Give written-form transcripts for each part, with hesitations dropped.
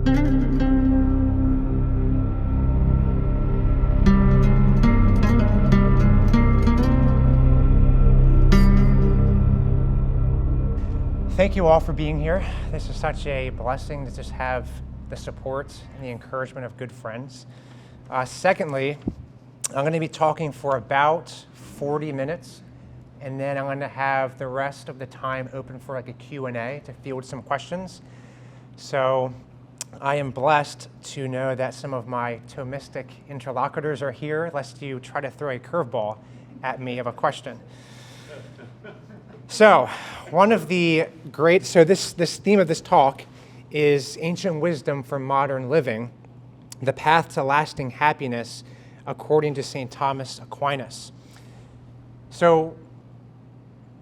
Thank you all for being here. This is such a blessing to just have the support and the encouragement of good friends. Secondly, I'm going to be talking for about 40 minutes, and then I'm going to have the rest of the time open for like a Q&A to field some questions. So I am blessed to know that some of my Thomistic interlocutors are here, lest you try to throw a curveball at me of a question. So this theme of this talk is ancient wisdom for modern living, the path to lasting happiness according to St. Thomas Aquinas. So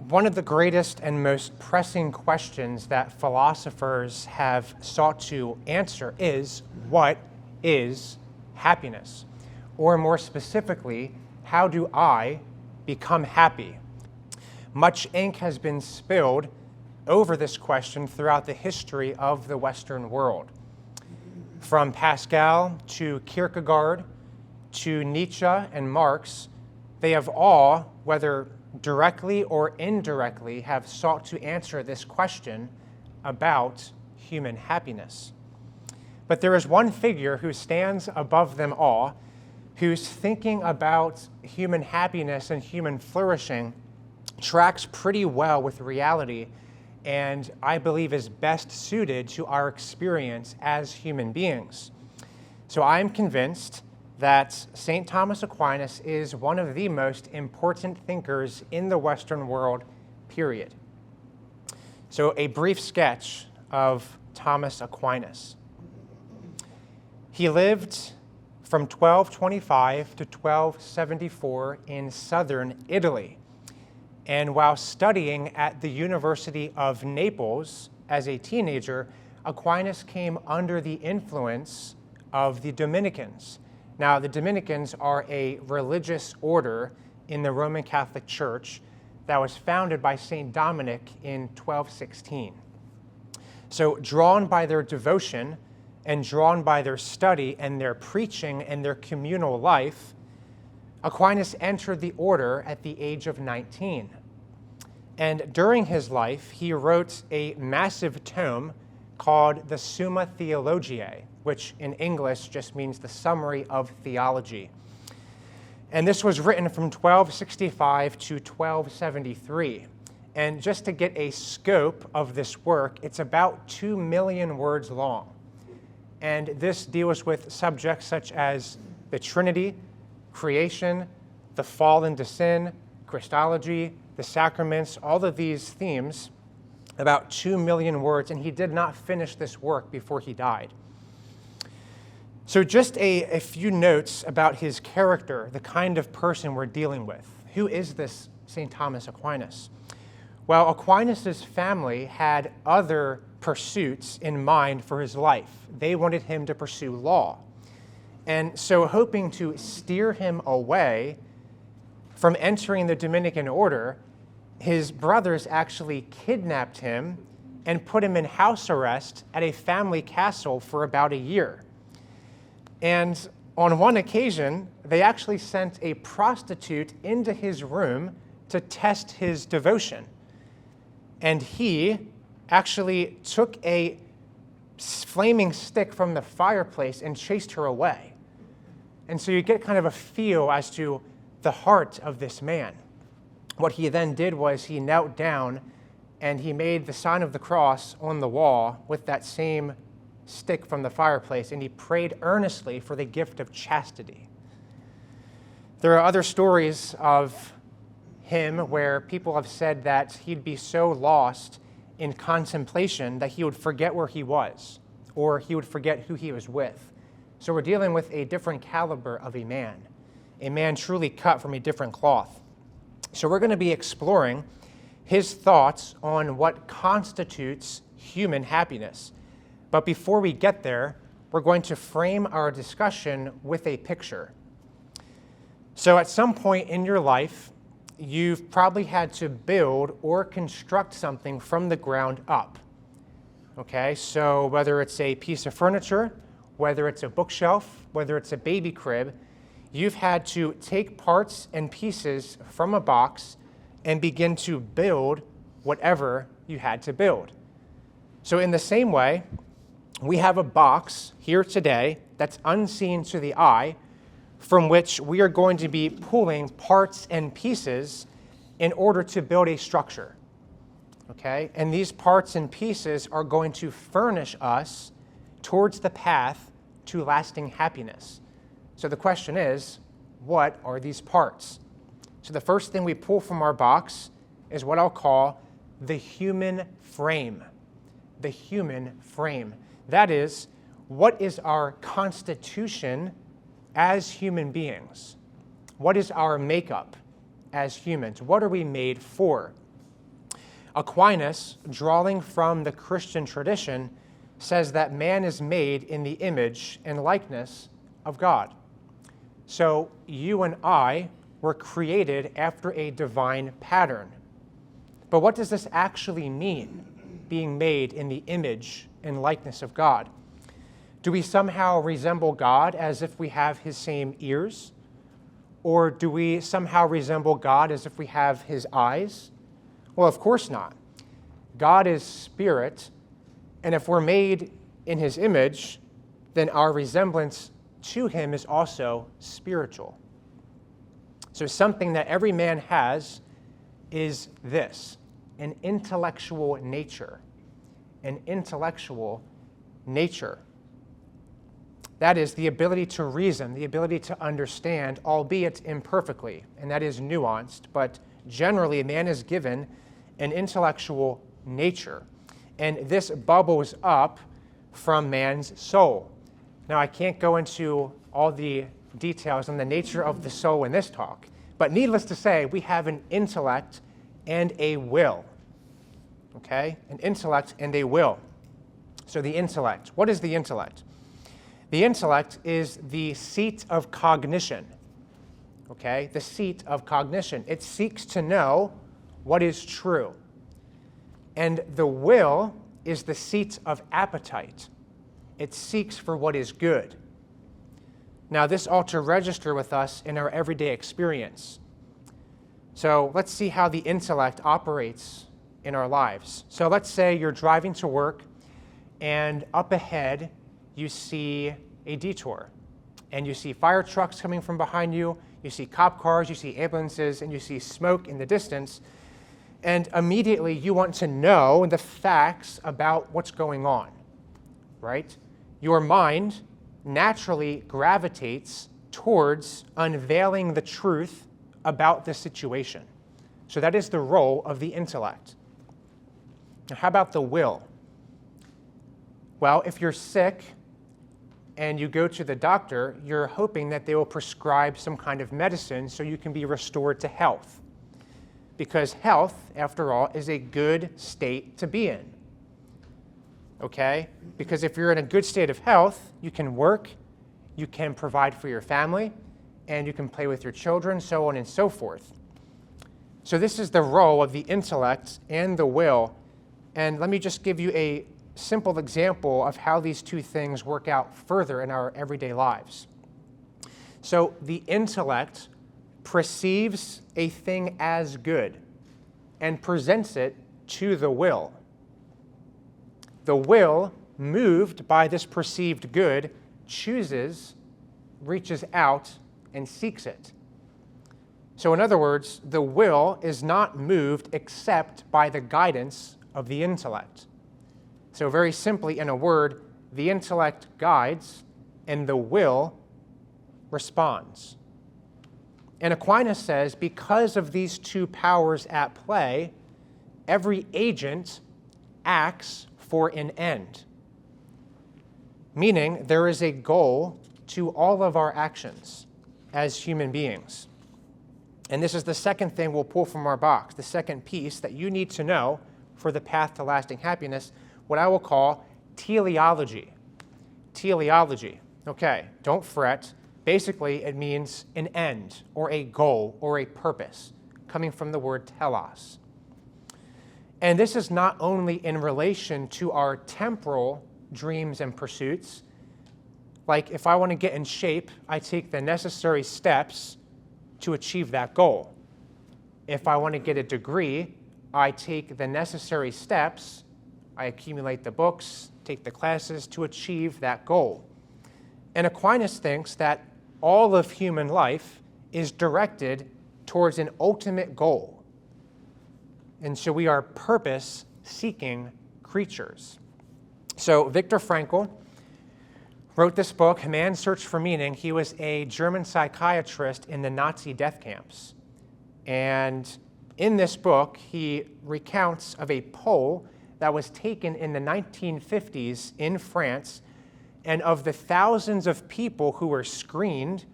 one of the greatest and most pressing questions that philosophers have sought to answer is, what is happiness? Or more specifically, how do I become happy? Much ink has been spilled over this question throughout the history of the Western world. From Pascal to Kierkegaard to Nietzsche and Marx, they have all, whether directly or indirectly, have sought to answer this question about human happiness. But there is one figure who stands above them all, whose thinking about human happiness and human flourishing tracks pretty well with reality, and I believe is best suited to our experience as human beings. So I'm convinced that St. Thomas Aquinas is one of the most important thinkers in the Western world, period. So a brief sketch of Thomas Aquinas. He lived from 1225 to 1274 in southern Italy. And while studying at the University of Naples as a teenager, Aquinas came under the influence of the Dominicans. Now, the Dominicans are a religious order in the Roman Catholic Church that was founded by St. Dominic in 1216. So, drawn by their devotion and drawn by their study and their preaching and their communal life, Aquinas entered the order at the age of 19. And during his life, he wrote a massive tome called the Summa Theologiae, which in English just means the summary of theology. And this was written from 1265 to 1273. And just to get a scope of this work, it's about 2 million words long. And this deals with subjects such as the Trinity, creation, the fall into sin, Christology, the sacraments, all of these themes, about 2 million words, and he did not finish this work before he died. So just a few notes about his character, the kind of person we're dealing with. Who is this St. Thomas Aquinas? Well, Aquinas' family had other pursuits in mind for his life. They wanted him to pursue law. And so hoping to steer him away from entering the Dominican order, his brothers actually kidnapped him and put him in house arrest at a family castle for about a year. And on one occasion, they actually sent a prostitute into his room to test his devotion. And he actually took a flaming stick from the fireplace and chased her away. And so you get kind of a feel as to the heart of this man. What he then did was he knelt down and he made the sign of the cross on the wall with that same stick from the fireplace, and he prayed earnestly for the gift of chastity. There are other stories of him where people have said that he'd be so lost in contemplation that he would forget where he was, or he would forget who he was with. So we're dealing with a different caliber of a man truly cut from a different cloth. So we're going to be exploring his thoughts on what constitutes human happiness. But before we get there, we're going to frame our discussion with a picture. So at some point in your life, you've probably had to build or construct something from the ground up. Okay, so whether it's a piece of furniture, whether it's a bookshelf, whether it's a baby crib, you've had to take parts and pieces from a box and begin to build whatever you had to build. So in the same way, we have a box here today that's unseen to the eye, from which we are going to be pulling parts and pieces in order to build a structure. Okay? And these parts and pieces are going to furnish us towards the path to lasting happiness. So the question is, what are these parts? So the first thing we pull from our box is what I'll call the human frame. The human frame. That is, what is our constitution as human beings? What is our makeup as humans? What are we made for? Aquinas, drawing from the Christian tradition, says that man is made in the image and likeness of God. So you and I were created after a divine pattern. But what does this actually mean, being made in the image and likeness of God? Do we somehow resemble God as if we have his same ears? Or do we somehow resemble God as if we have his eyes? Well, of course not. God is spirit, and if we're made in his image, then our resemblance to him is also spiritual. So something that every man has is this, an intellectual nature. An intellectual nature. That is the ability to reason, the ability to understand, albeit imperfectly, and that is nuanced, but generally a man is given an intellectual nature, and this bubbles up from man's soul. Now, I can't go into all the details on the nature of the soul in this talk, but needless to say, we have an intellect and a will. Okay? An intellect and a will. So the intellect. What is the intellect? The intellect is the seat of cognition. Okay? The seat of cognition. It seeks to know what is true. And the will is the seat of appetite. It seeks for what is good. Now, this ought to register with us in our everyday experience. So let's see how the intellect operates in our lives. So let's say you're driving to work, and up ahead you see a detour, and you see fire trucks coming from behind you, you see cop cars, you see ambulances, and you see smoke in the distance, and immediately you want to know the facts about what's going on, right? Your mind naturally gravitates towards unveiling the truth about the situation. So that is the role of the intellect. Now, how about the will? Well, if you're sick and you go to the doctor, you're hoping that they will prescribe some kind of medicine so you can be restored to health. Because health, after all, is a good state to be in. Okay? Because if you're in a good state of health, you can work, you can provide for your family, and you can play with your children, so on and so forth. So this is the role of the intellect and the will. And let me just give you a simple example of how these two things work out further in our everyday lives. So the intellect perceives a thing as good and presents it to the will. The will, moved by this perceived good, chooses, reaches out, and seeks it. So in other words, the will is not moved except by the guidance of the intellect. So very simply, in a word, the intellect guides and the will responds. And Aquinas says, because of these two powers at play, every agent acts for an end. Meaning, there is a goal to all of our actions as human beings. And this is the second thing we'll pull from our box, the second piece that you need to know for the path to lasting happiness, what I will call teleology. Teleology. Okay, don't fret. Basically, it means an end or a goal or a purpose, coming from the word telos. And this is not only in relation to our temporal dreams and pursuits. Like if I want to get in shape, I take the necessary steps to achieve that goal. If I want to get a degree, I take the necessary steps, I accumulate the books, take the classes to achieve that goal. And Aquinas thinks that all of human life is directed towards an ultimate goal. And so we are purpose-seeking creatures. So Viktor Frankl wrote this book, Man's Search for Meaning. He was a German psychiatrist in the Nazi death camps. And in this book, he recounts of a poll that was taken in the 1950s in France, and of the thousands of people who were screened,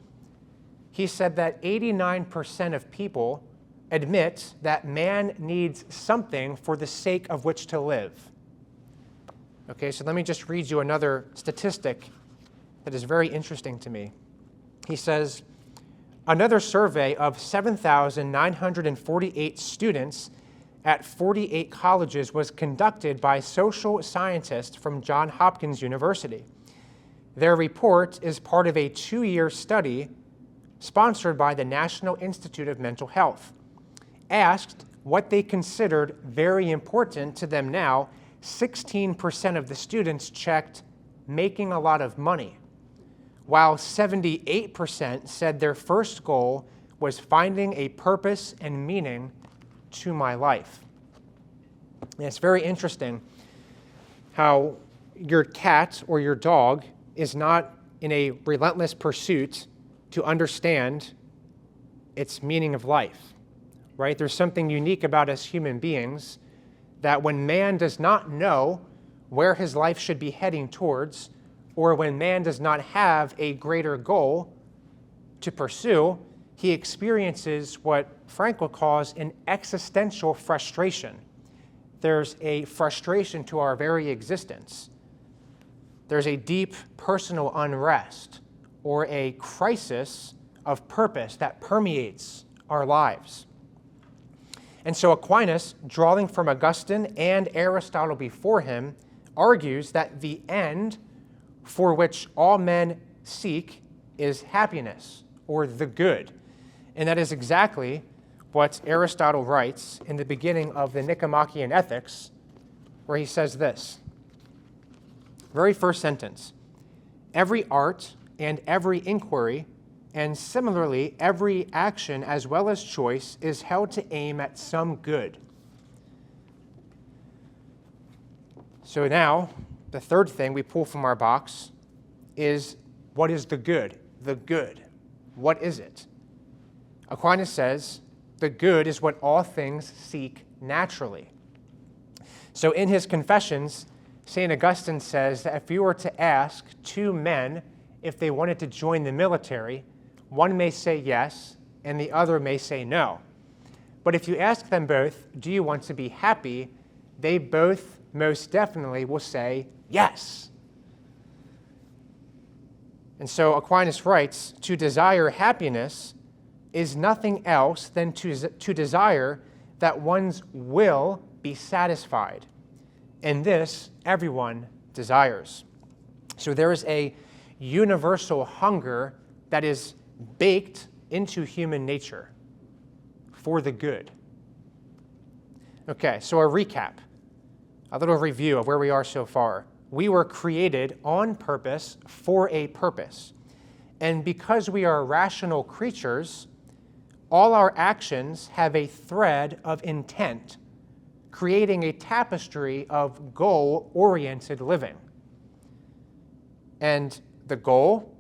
he said that 89% of people admit that man needs something for the sake of which to live. Okay, so let me just read you another statistic that is very interesting to me. He says, another survey of 7,948 students at 48 colleges was conducted by social scientists from Johns Hopkins University. Their report is part of a 2-year study sponsored by the National Institute of Mental Health. Asked what they considered very important to them now, 16% of the students checked making a lot of money, while 78% said their first goal was finding a purpose and meaning to my life. And it's very interesting how your cat or your dog is not in a relentless pursuit to understand its meaning of life, right? There's something unique about us human beings that when man does not know where his life should be heading towards, or when man does not have a greater goal to pursue, he experiences what Frankl calls an existential frustration. There's a frustration to our very existence. There's a deep personal unrest or a crisis of purpose that permeates our lives. And so Aquinas, drawing from Augustine and Aristotle before him, argues that the end for which all men seek is happiness, or the good. And that is exactly what Aristotle writes in the beginning of the Nicomachean Ethics, where he says this, very first sentence, every art and every inquiry, and similarly every action as well as choice, is held to aim at some good. So now, the third thing we pull from our box is, what is the good? The good. What is it? Aquinas says, the good is what all things seek naturally. So in his Confessions, St. Augustine says that if you were to ask two men if they wanted to join the military, one may say yes, and the other may say no. But if you ask them both, do you want to be happy? They both most definitely will say yes. And so Aquinas writes, to desire happiness is nothing else than to desire that one's will be satisfied. And this everyone desires. So there is a universal hunger that is baked into human nature for the good. Okay, so a recap, a little review of where we are so far. We were created on purpose for a purpose. And because we are rational creatures, all our actions have a thread of intent, creating a tapestry of goal-oriented living. And the goal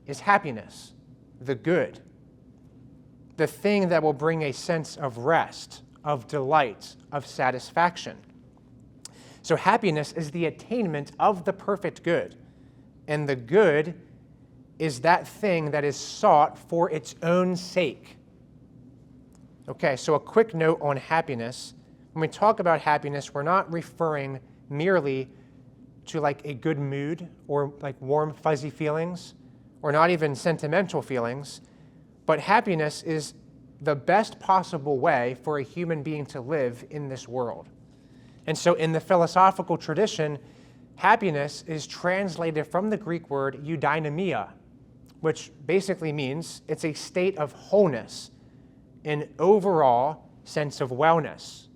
is happiness, the good, the thing that will bring a sense of rest, of delight, of satisfaction. So happiness is the attainment of the perfect good, and the good is that thing that is sought for its own sake. Okay, so a quick note on happiness. When we talk about happiness, we're not referring merely to like a good mood or like warm, fuzzy feelings, or not even sentimental feelings, but happiness is the best possible way for a human being to live in this world. And so in the philosophical tradition, happiness is translated from the Greek word eudaimonia, which basically means it's a state of wholeness, an overall sense of wellness.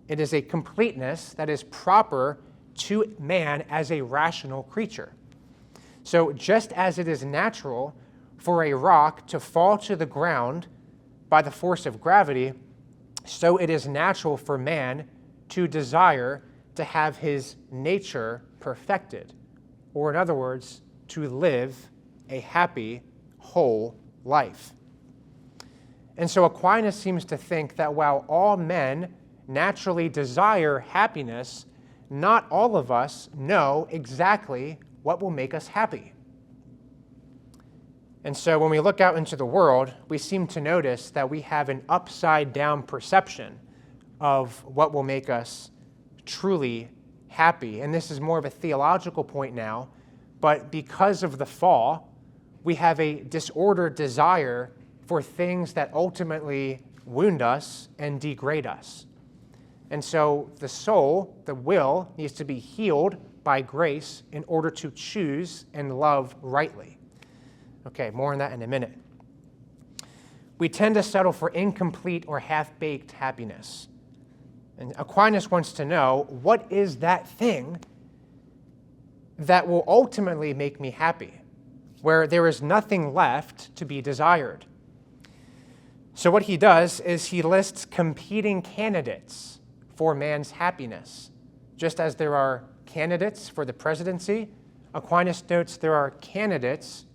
It is a completeness that is proper to man as a rational creature. So just as it is natural for a rock to fall to the ground by the force of gravity, so it is natural for man to desire to have his nature perfected, or in other words, to live a happy, whole life. And so Aquinas seems to think that while all men naturally desire happiness, not all of us know exactly what will make us happy. And so when we look out into the world, we seem to notice that we have an upside-down perception of what will make us truly happy. And this is more of a theological point now, but because of the fall, we have a disordered desire for things that ultimately wound us and degrade us. And so the soul, the will, needs to be healed by grace in order to choose and love rightly. Okay, more on that in a minute. We tend to settle for incomplete or half-baked happiness. And Aquinas wants to know, what is that thing that will ultimately make me happy, where there is nothing left to be desired? So what he does is he lists competing candidates for man's happiness. Just as there are candidates for the presidency, Aquinas notes there are candidates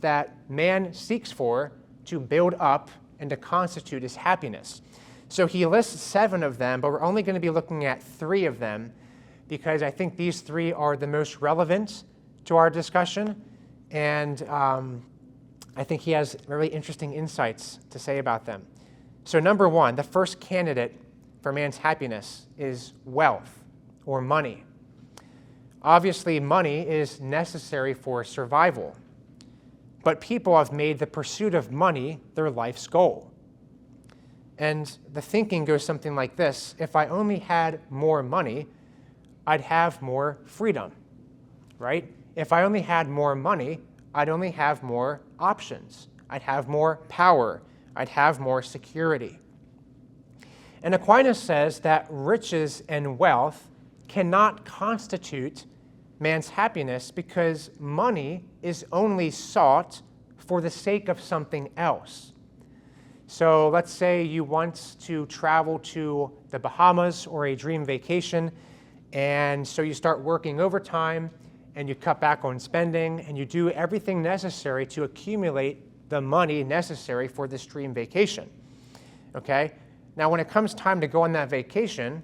that man seeks for to build up and to constitute his happiness. So he lists 7 of them, but we're only going to be looking at 3 of them because I think these 3 are the most relevant to our discussion, and I think he has really interesting insights to say about them. So number 1, the first candidate for man's happiness is wealth or money. Obviously, money is necessary for survival, but people have made the pursuit of money their life's goal. And the thinking goes something like this: if I only had more money, I'd have more freedom, right? If I only had more money, I'd only have more options. I'd have more power. I'd have more security. And Aquinas says that riches and wealth cannot constitute man's happiness because money is only sought for the sake of something else. So let's say you want to travel to the Bahamas or a dream vacation, and so you start working overtime and you cut back on spending and you do everything necessary to accumulate the money necessary for this dream vacation. Okay? Now, when it comes time to go on that vacation,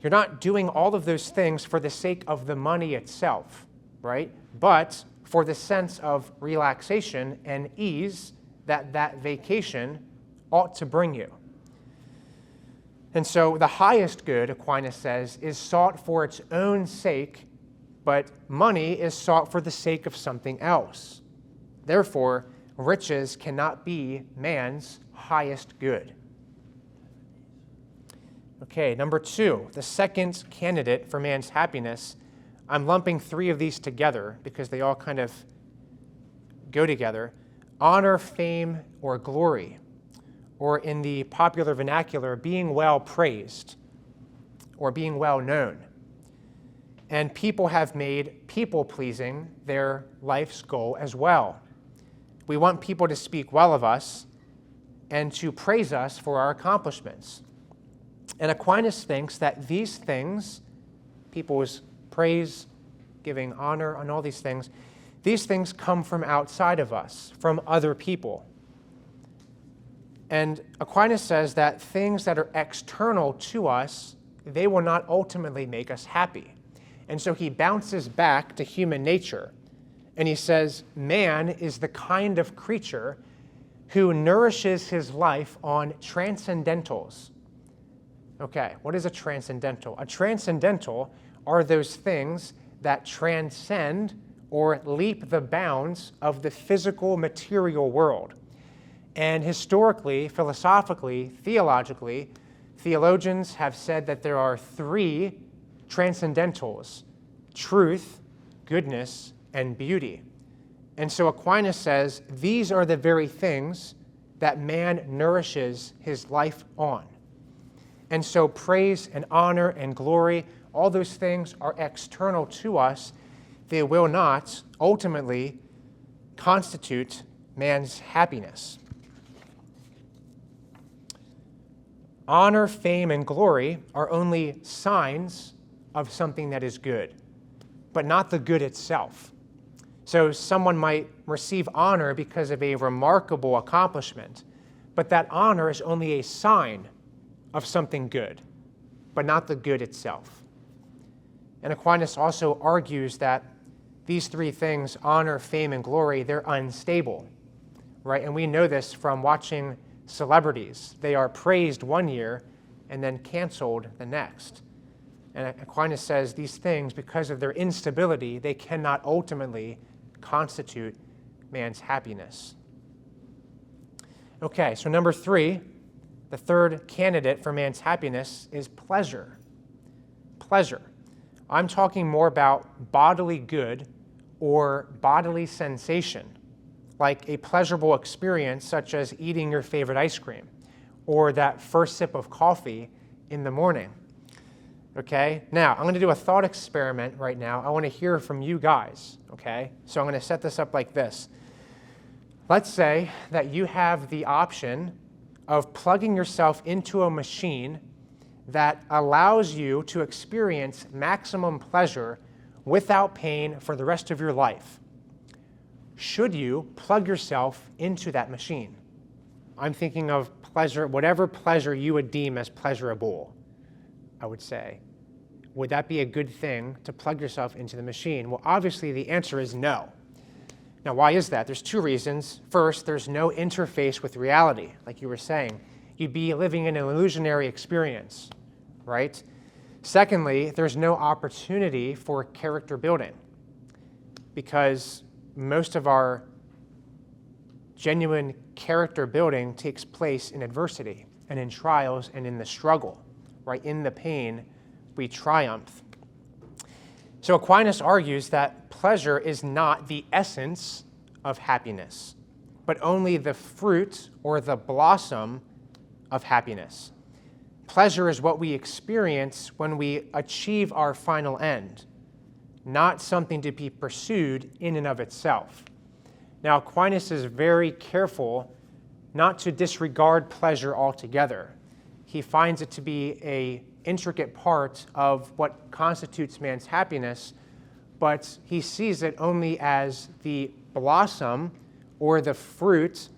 you're not doing all of those things for the sake of the money itself, right? But for the sense of relaxation and ease that that vacation ought to bring you. And so the highest good, Aquinas says, is sought for its own sake, but money is sought for the sake of something else. Therefore, riches cannot be man's highest good. Okay, number 2, the second candidate for man's happiness. I'm lumping 3 of these together because they all kind of go together. Honor, fame, or glory, or in the popular vernacular, being well praised or being well known. And people have made people-pleasing their life's goal as well. We want people to speak well of us and to praise us for our accomplishments. And Aquinas thinks that these things, people's praise, giving honor, and all these things come from outside of us, from other people. And Aquinas says that things that are external to us, they will not ultimately make us happy. And so he bounces back to human nature, and he says, man is the kind of creature who nourishes his life on transcendentals. Okay, what is a transcendental? A transcendental are those things that transcend or leap the bounds of the physical material world. And historically, philosophically, theologically, theologians have said that there are three transcendentals: truth, goodness, and beauty. And so Aquinas says these are the very things that man nourishes his life on. And so praise and honor and glory, all those things are external to us. They will not ultimately constitute man's happiness. Honor, fame, and glory are only signs of something that is good, but not the good itself. So someone might receive honor because of a remarkable accomplishment, but that honor is only a sign of something good, but not the good itself. And Aquinas also argues that these three things, honor, fame, and glory, they're unstable, right? And we know this from watching celebrities. They are praised one year and then canceled the next. And Aquinas says these things, because of their instability, they cannot ultimately constitute man's happiness. Okay, so number three, the third candidate for man's happiness is pleasure. Pleasure. I'm talking more about bodily good or bodily sensation, like a pleasurable experience such as eating your favorite ice cream or that first sip of coffee in the morning. Okay, now I'm going to do a thought experiment right now. I want to hear from you guys, okay? So I'm going to set this up like this. Let's say that you have the option of plugging yourself into a machine that allows you to experience maximum pleasure without pain for the rest of your life. Should you plug yourself into that machine? I'm thinking of pleasure, whatever pleasure you would deem as pleasurable, I would say. Would that be a good thing to plug yourself into the machine? Well, obviously the answer is no. Now, why is that? There's two reasons. First, there's no interface with reality, like you were saying. You'd be living in an illusionary experience, right? Secondly, there's no opportunity for character building because most of our genuine character building takes place in adversity and in trials and in the struggle, right? In the pain, we triumph. So Aquinas argues that pleasure is not the essence of happiness, but only the fruit or the blossom of happiness. Pleasure is what we experience when we achieve our final end, not something to be pursued in and of itself. Now, Aquinas is very careful not to disregard pleasure altogether. He finds it to be an intricate part of what constitutes man's happiness, but he sees it only as the blossom or the fruit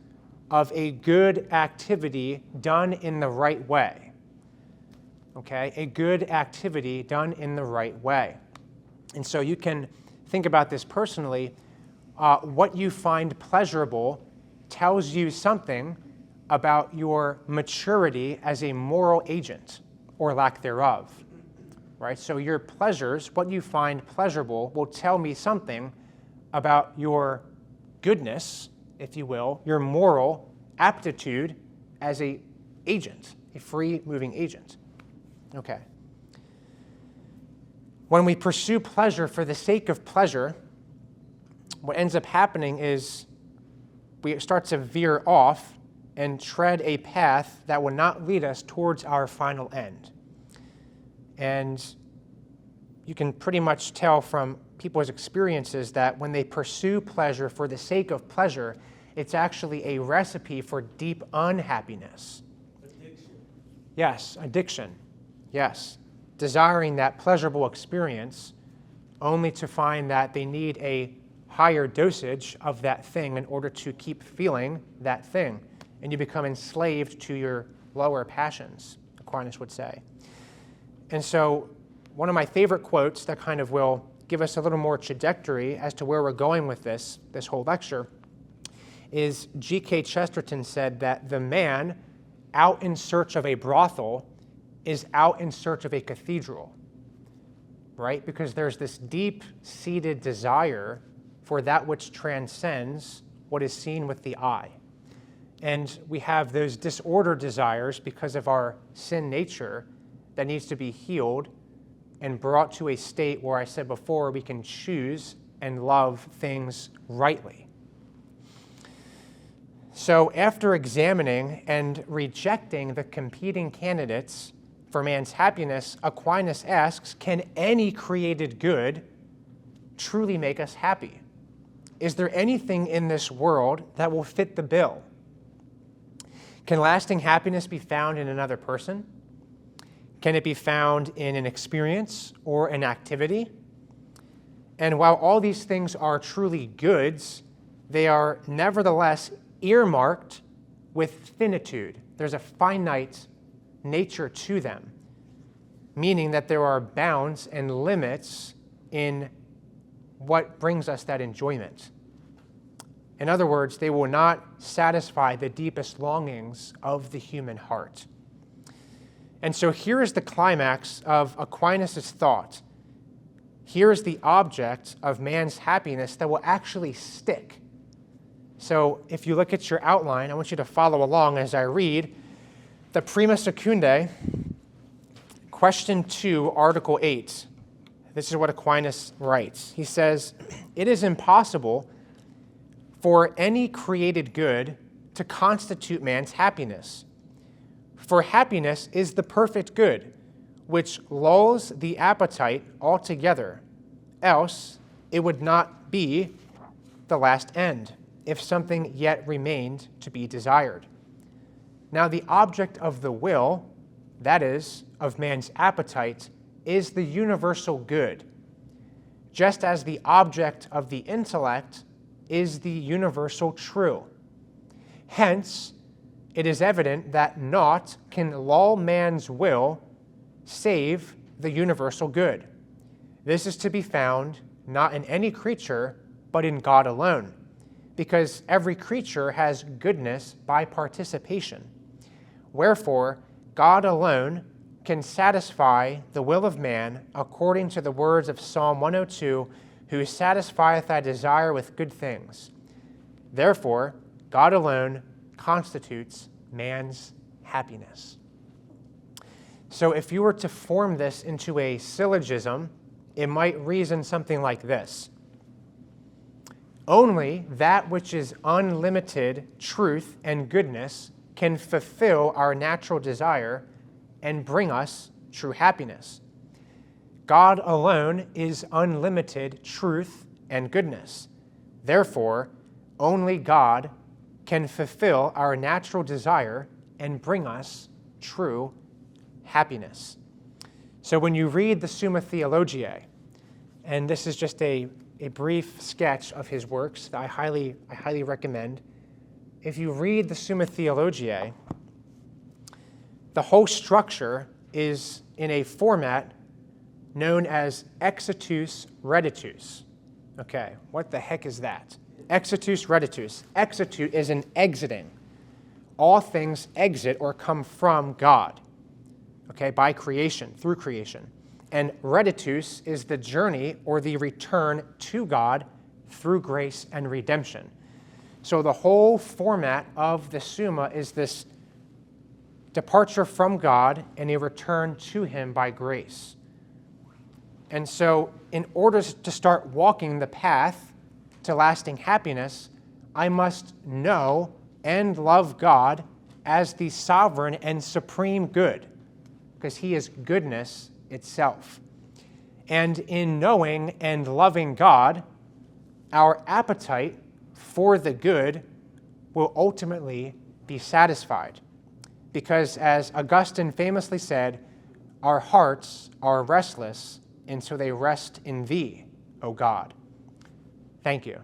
of a good activity done in the right way. Okay, a good activity done in the right way. And so you can think about this personally. What you find pleasurable tells you something about your maturity as a moral agent, or lack thereof, right? So your pleasures, what you find pleasurable, will tell me something about your goodness, if you will, your moral aptitude as an agent, a free-moving agent. Okay. When we pursue pleasure for the sake of pleasure, what ends up happening is we start to veer off and tread a path that will not lead us towards our final end. And you can pretty much tell from people's experiences that when they pursue pleasure for the sake of pleasure, it's actually a recipe for deep unhappiness. Addiction. Yes, addiction. Yes. Desiring that pleasurable experience only to find that they need a higher dosage of that thing in order to keep feeling that thing. And you become enslaved to your lower passions, Aquinas would say. And so one of my favorite quotes that kind of will give us a little more trajectory as to where we're going with this whole lecture is G.K. Chesterton said that the man out in search of a brothel is out in search of a cathedral, right? Because there's this deep-seated desire for that which transcends what is seen with the eye. and we have those disordered desires because of our sin nature that needs to be healed and brought to a state where I said before we can choose and love things rightly. So after examining and rejecting the competing candidates for man's happiness, Aquinas asks, can any created good truly make us happy? Is there anything in this world that will fit the bill? Can lasting happiness be found in another person? Can it be found in an experience or an activity? And while all these things are truly goods, they are nevertheless earmarked with finitude. There's a finite nature to them, meaning that there are bounds and limits in what brings us that enjoyment. In other words, they will not satisfy the deepest longings of the human heart. And so here is the climax of Aquinas' thought. Here is the object of man's happiness that will actually stick. So if you look at your outline, I want you to follow along as I read the Prima Secundae, question 2, article 8. This is what Aquinas writes. He says, "It is impossible for any created good to constitute man's happiness. For happiness is the perfect good, which lulls the appetite altogether. Else it would not be the last end, if something yet remained to be desired. Now the object of the will, that is, of man's appetite, is the universal good, just as the object of the intellect is the universal true. Hence, it is evident that naught can lull man's will save the universal good. This is to be found not in any creature, but in God alone, because every creature has goodness by participation. Wherefore, God alone can satisfy the will of man according to the words of Psalm 102, who satisfieth thy desire with good things. Therefore, God alone constitutes man's happiness." So if you were to form this into a syllogism, it might reason something like this. Only that which is unlimited truth and goodness can fulfill our natural desire and bring us true happiness. God alone is unlimited truth and goodness. Therefore, only God can fulfill our natural desire and bring us true happiness. So when you read the Summa Theologiae, and this is just a brief sketch of his works that I highly recommend. If you read the Summa Theologiae, the whole structure is in a format known as exitus reditus. Okay, what the heck is that? Exitus reditus. Exitute is an exiting. All things exit or come from God, okay, by creation, through creation. And reditus is the journey or the return to God through grace and redemption. So the whole format of the Summa is this departure from God and a return to him by grace. And so in order to start walking the path to lasting happiness, I must know and love God as the sovereign and supreme good, because he is goodness itself. And in knowing and loving God, our appetite for the good will ultimately be satisfied. Because as Augustine famously said, our hearts are restless until they rest in thee, O God. Thank you.